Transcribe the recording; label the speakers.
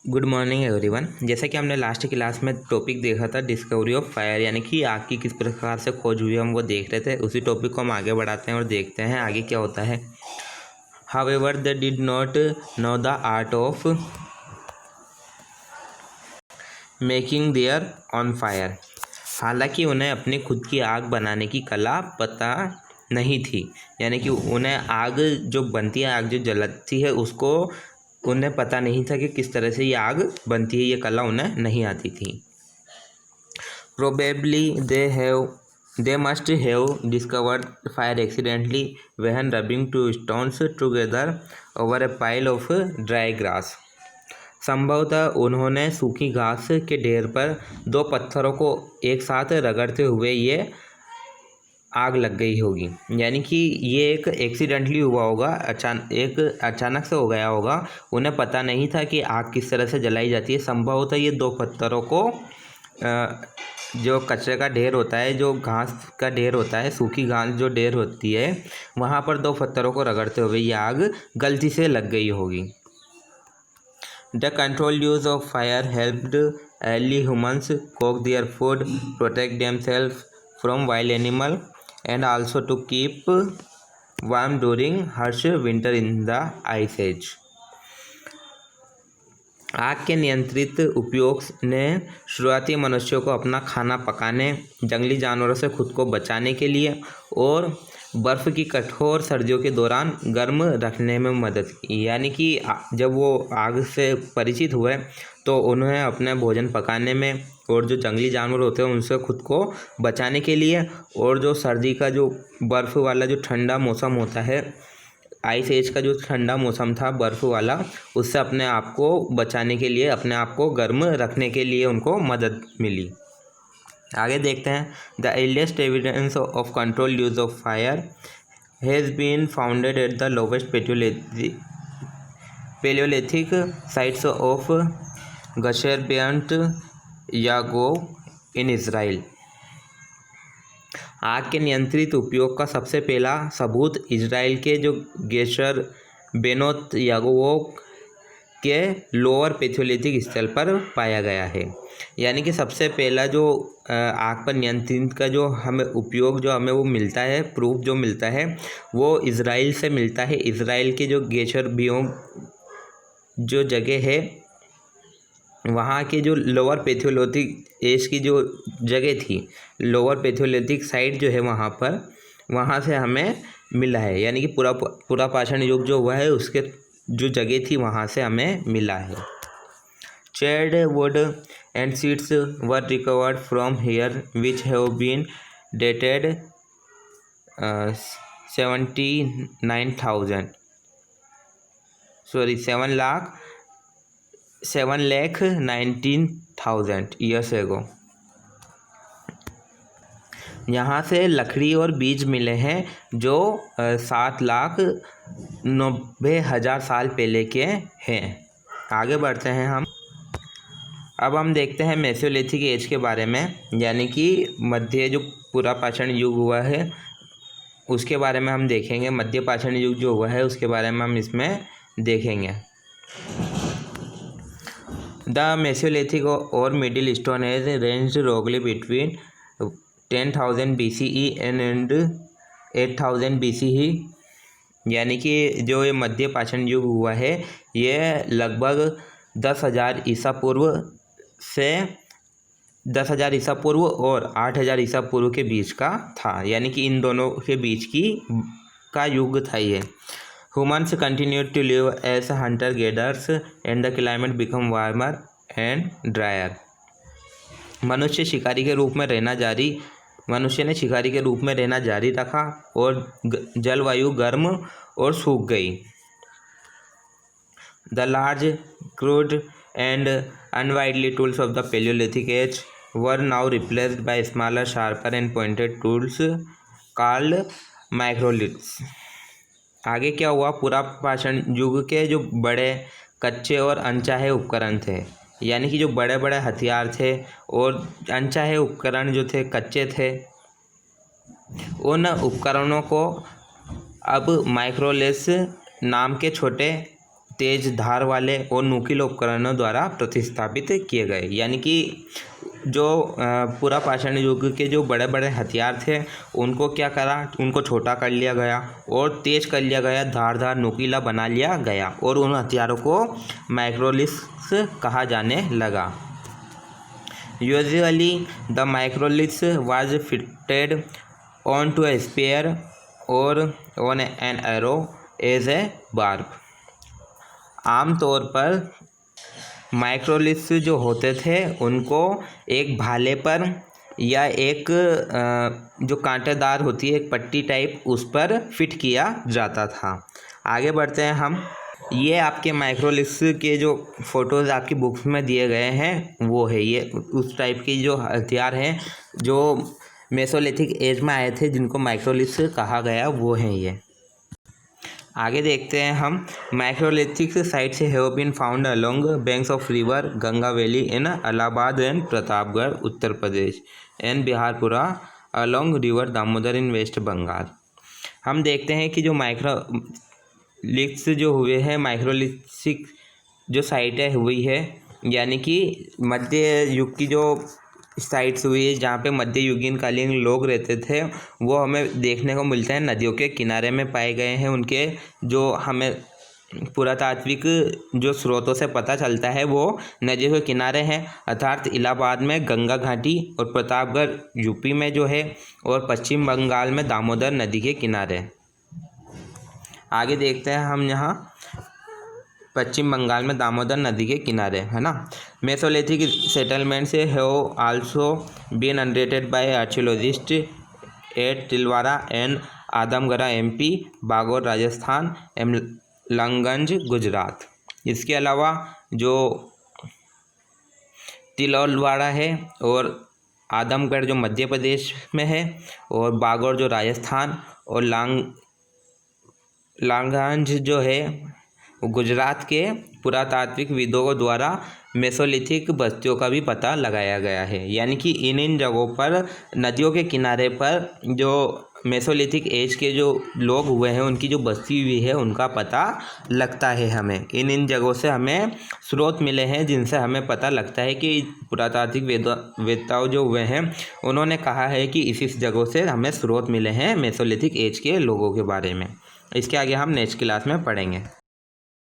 Speaker 1: Good morning everyone. जैसा कि हमने लास्ट क्लास में टॉपिक देखा था डिस्कवरी ऑफ फायर, यानी कि आग की किस प्रकार से खोज हुई हम वो देख रहे थे। उसी टॉपिक को हम आगे बढ़ाते हैं और देखते हैं आगे क्या होता है। However they did not know the art of making their on fire. हालांकि उन्हें अपनी खुद की आग बनाने की कला पता नहीं थी, यानी कि उन्हें आग जो बनती है, आग जो जलती है, उसको उन्हें पता नहीं था कि किस तरह से ये आग बनती है। ये कला उन्हें नहीं आती थी। Probably they must have discovered fire accidentally when rubbing two stones together over a pile of dry grass. संभवतः उन्होंने सूखी घास के ढेर पर दो पत्थरों को एक साथ रगड़ते हुए ये आग लग गई होगी, यानी कि ये एक एक्सीडेंटली हुआ होगा, अचानक से हो गया होगा। उन्हें पता नहीं था कि आग किस तरह से जलाई जाती है। संभवतः ये दो पत्थरों को जो कचरे का ढेर होता है, जो घास का ढेर होता है, सूखी घास जो ढेर होती है, वहाँ पर दो पत्थरों को रगड़ते हुए ये आग गलती से लग गई होगी। The control use of fire helped early humans cook their food, protect themself from wild animal and also to keep warm during harsh winter in the ice age। आग के नियंत्रित उपयोग ने शुरुआती मनुष्यों को अपना खाना पकाने, जंगली जानवरों से खुद को बचाने के लिए और बर्फ़ की कठोर सर्दियों के दौरान गर्म रखने में मदद की। यानी कि जब वो आग से परिचित हुए तो उन्हें अपने भोजन पकाने में और जो जंगली जानवर होते हैं उनसे खुद को बचाने के लिए, और जो सर्दी का जो बर्फ़ वाला जो ठंडा मौसम होता है, आइस एज का जो ठंडा मौसम था बर्फ़ वाला, उससे अपने आप को बचाने के लिए, अपने आप को गर्म रखने के लिए उनको मदद मिली। आगे देखते हैं। The earliest evidence of control use of fire has been founded at the lowest palaeolithic sites of Gesher Benot Yaakov in Israel. आग के नियंत्रित उपयोग का सबसे पहला सबूत इजराइल के जो गेशर बेनोत यागोव के लोअर पेथोलिथिक स्थल पर पाया गया है। यानी कि सबसे पहला जो आग पर नियंत्रण का जो हमें उपयोग जो हमें वो मिलता है, प्रूफ जो मिलता है, वो इजराइल से मिलता है। इजराइल के जो गेशर बियोम जो जगह है, वहाँ के जो लोअर पेथोलिथिक एज की जो जगह थी, लोअर पेथोलिथिक साइट जो है वहाँ से हमें मिला है। यानी कि पूरा पाषाण युग जो हुआ है उसके जो जगह थी वहाँ से हमें मिला है। Charred wood and seeds were recovered from here which have been dated 7,19,000 years ago. यहाँ से लकड़ी और बीज मिले हैं जो 7,90,000 साल पहले के हैं। आगे बढ़ते हैं हम। अब हम देखते हैं मेसोलिथिक एज के बारे में, यानी कि मध्य जो पूरा पाषाण युग हुआ है उसके बारे में हम देखेंगे। मध्य पाषाण युग जो हुआ है उसके बारे में हम इसमें देखेंगे। द मेसोलिथिक और मिडिल स्टोन एज रेंज रोगली बिटवीन 10,000 BCE एंड 8,000 BCE। यानी कि जो ये मध्य पाषाण युग हुआ है ये लगभग 10,000 ईसा पूर्व से 10,000 ईसा पूर्व और 8,000 ईसा पूर्व के बीच का था। यानी कि इन दोनों के बीच का युग था ये। Humans continued to live as hunter gatherers and the climate become warmer and drier. मनुष्य ने शिकारी के रूप में रहना जारी रखा और जलवायु गर्म और सूख गई। द लार्ज क्रूड एंड अनवाइडली tools of the palaeolithic age were now replaced by smaller, sharper and pointed tools called microliths. आगे क्या हुआ? पूरा पाषाण युग के जो बड़े कच्चे और अनचाहे उपकरण थे, यानी कि जो बड़े बड़े हथियार थे और अनचाहे उपकरण जो थे, कच्चे थे, उन उपकरणों को अब माइक्रोलिथ्स नाम के छोटे तेज धार वाले और नुकीले उपकरणों द्वारा प्रतिस्थापित किए गए। यानी कि जो पूरा पाषाण युग के जो बड़े बड़े हथियार थे उनको क्या करा, उनको छोटा कर लिया गया और तेज कर लिया गया, धारदार नुकीला बना लिया गया और उन हथियारों को माइक्रोलिथ्स कहा जाने लगा। Usually the microliths was fitted on to a spear or on an arrow as a barb. आमतौर पर माइक्रोलिथ्स जो होते थे उनको एक भाले पर या एक जो कांटेदार होती है एक पट्टी टाइप उस पर फिट किया जाता था। आगे बढ़ते हैं हम। ये आपके माइक्रोलिथ्स के जो फ़ोटोज़ आपकी बुक्स में दिए गए हैं वो है, ये उस टाइप की जो हथियार हैं जो मेसोलिथिक एज में आए थे जिनको माइक्रोलिथ्स कहा गया वो हैं ये। आगे देखते हैं हम। Microlithic sites have been found along banks of river Ganga valley in Allahabad and Pratapgarh Uttar Pradesh and Biharpura along river Damodar in West Bengal. हम देखते हैं कि जो माइक्रोलिथ्स जो हुए हैं, माइक्रोलिथिक जो साइटें हुई है यानी कि मध्य युग की जो साइट्स हुई है जहाँ पे मध्ययुगीन कालीन लोग रहते थे वो हमें देखने को मिलते हैं नदियों के किनारे में पाए गए हैं। उनके जो हमें पुरातात्विक जो स्रोतों से पता चलता है वो नदियों के किनारे हैं, अर्थात इलाहाबाद में गंगा घाटी और प्रतापगढ़ यूपी में जो है और पश्चिम बंगाल में दामोदर नदी के किनारे। आगे देखते हैं हम यहाँ पश्चिम बंगाल में दामोदर नदी के किनारे है ना। Mesolithic settlements have also been undated by archaeologist at Tilwara and Adamgarh MP, Bagor Rajasthan एवं लंगंज गुजरात। इसके अलावा जो तिलवाड़ा है और आदमगढ़ जो मध्य प्रदेश में है और बागोर जो राजस्थान और लांगंज जो है गुजरात के पुरातात्विक विदों द्वारा मेसोलिथिक बस्तियों का भी पता लगाया गया है। यानी कि इन जगहों पर नदियों के किनारे पर जो मेसोलिथिक एज के जो लोग हुए हैं उनकी जो बस्ती हुई है उनका पता लगता है हमें। इन जगहों से हमें स्रोत मिले हैं जिनसे हमें पता लगता है कि पुरातात्विक वेदताओं जो हुए हैं उन्होंने कहा है कि इस जगहों से हमें स्रोत मिले हैं मेसोलिथिक एज के लोगों के बारे में। इसके आगे हम नेक्स्ट क्लास में पढ़ेंगे।